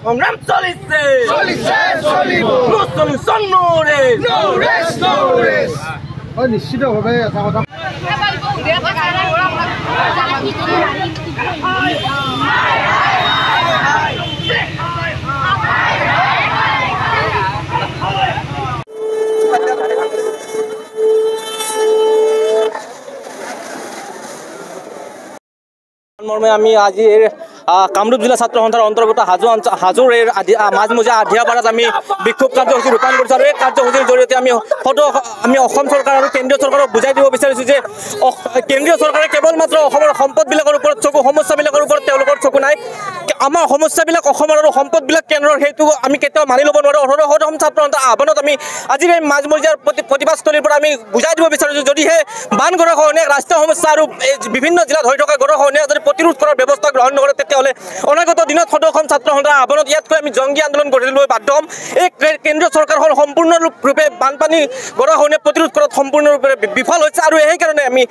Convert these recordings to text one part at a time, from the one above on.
সংগ্ৰাম চলিছে নো সলিউশন নো ৰেস্ট নিশ্চিতভাৱে এটা কথা মৰ্মে আমি আজি কামৰূপ জিলা ছাত্ৰ সন্থাৰ অন্তৰ্গত হাজোৰ মাজমজিয়া আধিয়াপাৰাত আমি বিক্ষোভ কাৰ্যসূচী ৰূপায়ণ কৰিছোঁ আৰু এই কাৰ্যসূচীৰ জৰিয়তে আমি অসম চৰকাৰ আৰু কেন্দ্ৰীয় চৰকাৰক বুজাই দিব বিচাৰিছোঁ যে কেন্দ্ৰীয় চৰকাৰে কেৱল মাত্ৰ অসমৰ সম্পদবিলাকৰ ওপৰত চকু সমস্যাবিলাকৰ ওপৰত তেওঁলোকৰ চকু নাই আমাৰ সমস্যাবিলাক অসমৰ আৰু সম্পদবিলাক কেন্দ্ৰৰ সেইটো আমি কেতিয়াও মানি ল'ব নোৱাৰোঁ। অসম ছাত্ৰ সন্থাৰ আহ্বানত আমি আজিৰ এই মাজমজিয়াৰ প্ৰতিবাদস্থলীৰ পৰা আমি বুজাই দিব বিচাৰিছোঁ যদিহে বান গৰাখহনীয়া ৰাষ্ট্ৰীয় সমস্যা আৰু বিভিন্ন জিলাত হৈ থকা গৰাখহনীয়া যদি প্ৰতিৰোধ কৰাৰ ব্যৱস্থা গ্ৰহণ নকৰে তেতিয়াহ'লে অনাগত দিনত অসম ছাত্ৰ সন্থাৰ আহ্বানত ইয়াতকৈ আমি জংগী আন্দোলন গঢ়ি তুলিবলৈ বাধ্য হ'ম। এই কেন্দ্ৰীয় চৰকাৰখন সম্পূৰ্ণৰূপে বানপানী গৰাখহনীয়া প্ৰতিৰোধ কৰাত সম্পূৰ্ণৰূপে বিফল হৈছে আৰু সেইকাৰণে আমি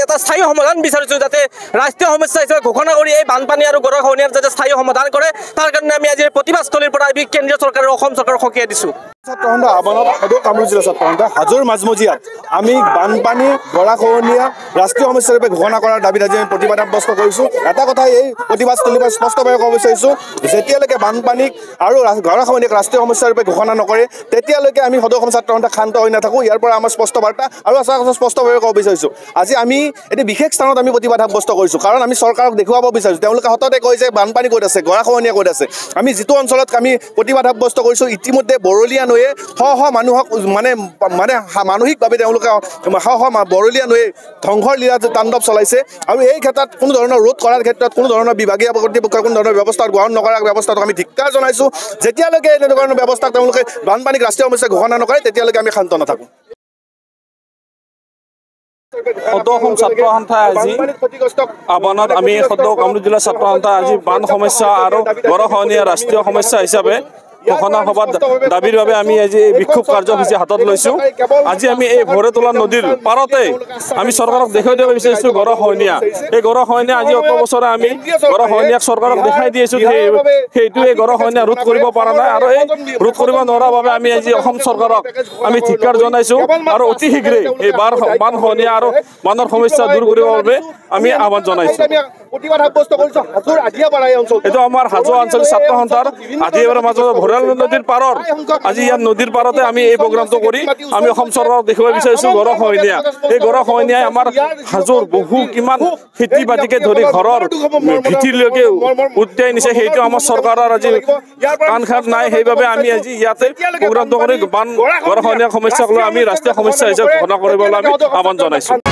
এটা স্থায়ী সমাধান বিচাৰিছোঁ যাতে ৰাষ্ট্ৰীয় সমস্যা হিচাপে ঘোষণা কৰি এই বানপানী আৰু গৰাখহনীয়াৰ যাতে স্থায়ী সমাধান কৰে তাৰ কাৰণে আমি আজি প্ৰতিবাদস্থলীৰ পৰা আমি কেন্দ্ৰীয় চৰকাৰ আৰু অসম চৰকাৰক সকীয়াই দিছোঁ। ছাত্ৰ সন্থা আহ্বানত সদৌ কামৰূপ জিলা ছাত্ৰ সন্থা হাজোৰ মাজমজিয়াত আমি বানপানী গৰাখহনীয়া ৰাষ্ট্ৰীয় সমস্যা ৰূপে ঘোষণা কৰাৰ দাবীত আজি আমি প্ৰতিবাদ সাব্যস্ত কৰিছোঁ। এটা কথাই এই প্ৰতিবাদস্থলীৰ পৰা স্পষ্টভাৱে ক'ব বিচাৰিছোঁ যেতিয়ালৈকে বানপানীক আৰু গৰাখহনীয়াক ৰাষ্ট্ৰীয় সমস্যা ৰূপে ঘোষণা নকৰে তেতিয়ালৈকে আমি সদৌ অসম ছাত্ৰ সন্থা ক্ষান্ত হৈ নাথাকোঁ। ইয়াৰ পৰা আমাৰ স্পষ্ট বাৰ্তা আৰু এটা কথা স্পষ্টভাৱে ক'ব বিচাৰিছোঁ আজি আমি এটি বিশেষ স্থানত আমি প্ৰতিবাদ সাব্যস্ত কৰিছোঁ কাৰণ আমি চৰকাৰক দেখুৱাব বিচাৰিছোঁ তেওঁলোকে সততে কয় যে বানপানী ক'ত আছে গৰাখহনীয়া ক'ত আছে। আমি যিটো অঞ্চলত আমি প্ৰতিবাদ সাব্যস্ত কৰিছোঁ ইতিমধ্যে বৰলীয়া নৈয়ে শ মানুহক মানে মানসিকভাৱে তেওঁলোকে বৰলীয়া নৈয়ে ধ্বংসৰ লীলা তাণ্ডৱ চলাইছে আৰু এই ক্ষেত্ৰত কোনো ধৰণৰ ৰোধ কৰাৰ ক্ষেত্ৰত কোনো ধৰণৰ বিভাগীয় কৰ্তৃপক্ষৰ কোনো ধৰণৰ ব্যৱস্থা গ্ৰহণ নকৰাৰ ব্যৱস্থাটো আমি ধিক্কাৰ জনাইছোঁ। যেতিয়ালৈকে এনেকুৱা ধৰণৰ ব্যৱস্থা তেওঁলোকে বানপানীক ৰাষ্ট্ৰীয় সমস্যা ঘোষণা নকৰে তেতিয়ালৈকে আমি শান্ত নাথাকোঁ। সদৌ অসম ছাত্ৰ সন্থাই আজি আহ্বানত আমি সদৌ কামৰূপ জিলা ছাত্ৰ সন্থাই আজি বান সমস্যা আৰু গৰাখহনীয়া ৰাষ্ট্ৰীয় সমস্যা হিচাপে ঘোষণা সভাত দাবীৰ বাবে আমি আজি বিক্ষোভ কাৰ্যসূচী হাতত লৈছোঁ। আজি আমি এই ভৰে তোলা নদীৰ পাৰতে আমি চৰকাৰক দেখুৱাই দিব বিচাৰিছোঁ গৰাখহনীয়া এই গৰাখহনীয়া আজি অত বছৰে আমি গৰাখহনীয়াক চৰকাৰক দেখাই দি আছোঁ সেইটোৱে গৰাখহনীয়া ৰোধ কৰিব পৰা নাই আৰু এই ৰোধ কৰিব নোৱাৰাৰ বাবে আমি আজি অসম চৰকাৰক আমি ধিক্কাৰ জনাইছোঁ আৰু অতি শীঘ্ৰেই এই বানখহনীয়া আৰু বানৰ সমস্যা দূৰ কৰিবৰ বাবে আমি আহ্বান জনাইছোঁ। এইটো আমাৰ হাজো আঞ্চলিক ছাত্ৰ সন্থাৰ আধিয়াপাৰা মাজত ভঁৰাল নদীৰ পাৰৰ আজি ইয়াত নদীৰ পাৰতে আমি এই প্ৰগ্ৰামটো কৰি আমি অসম চৰকাৰক দেখুৱাব বিচাৰিছোঁ গৰাখহনীয়া এই গৰাখহনীয়াই আমাৰ হাজোৰ বহু কিমান খেতি বাতিকে ধৰি ঘৰৰ ভেটিলৈকে উটাই নিছে সেইটো আমাৰ চৰকাৰৰ আজি কাণ খাট নাই। সেইবাবে আমি আজি ইয়াতে প্ৰগ্ৰামটো কৰি বান গৰাখহনীয়া সমস্যাক লৈ আমি ৰাষ্ট্ৰীয় সমস্যা হিচাপে ঘোষণা কৰিবলৈ আমি আহ্বান জনাইছোঁ।